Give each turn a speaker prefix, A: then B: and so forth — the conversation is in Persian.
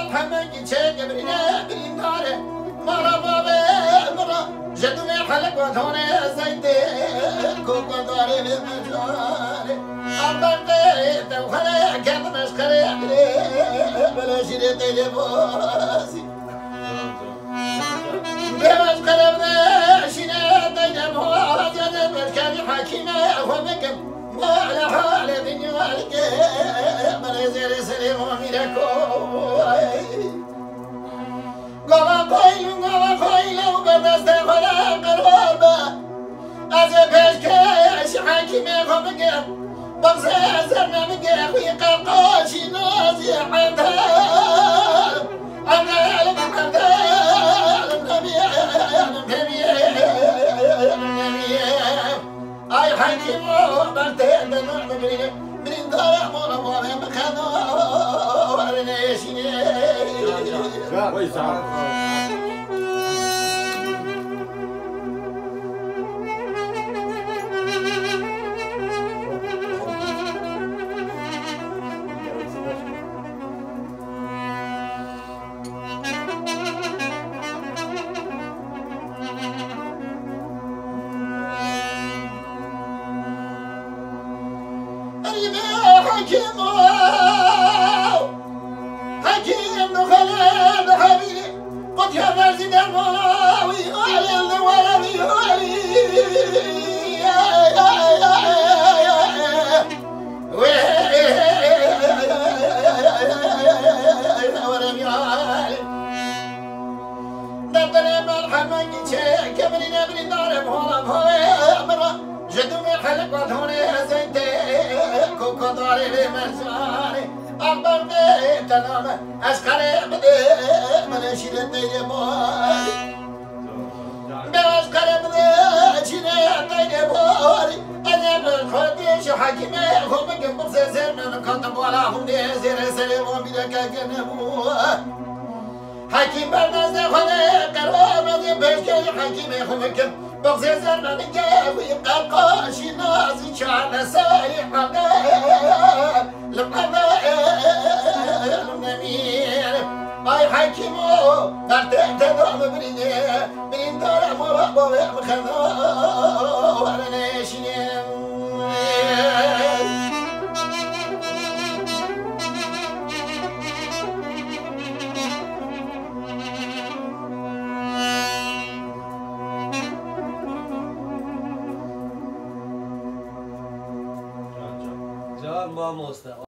A: الحمد شيء برينا برينداره مرا بابا مرا جدو من حلق وثوني زيد كوكو داري بمجاري أبدي توخلي كذب مشكري بلا شري تلفوزي بمشكري بلا شري تلفوزي بركاني حكيمة ومكم ما على حال الدنيا والقيم بلا زير سليم وميركو قوا قايل وبدست خلا قربا از پیش حکیم خمگم بغز زرنا مگه خوی قاقاشی نازی عندها عندها اي حكيم وبرتين دنوع من دار مولا مولا مخانو ورنا يشيني حكيم نخلد حبيبي قد يفرز دموي على الورمي دبنا مرحبا جيتك كبرنا من دار بهولا مرة جدو من حلق وثوني زيتي كوكو داري بمزاري أكبر بيت تنام أسكري بدي من شيل تيجي بأسكري بدي شيل تيجي بوري أنا بالخديش حكيمة هم جنب سير من كتب ولا هم نزير سليم وبيدك جنبو حكيم برناز خلق قرام ذي بيشكي حكيمة هم جنب بغزي زرنا نجاوي قاقاشي نازي شعنا سايح اي حكيمو دارتين تدرم برين دار مرابا ويمخذو ورنا يشنين
B: Can, mal mı usta?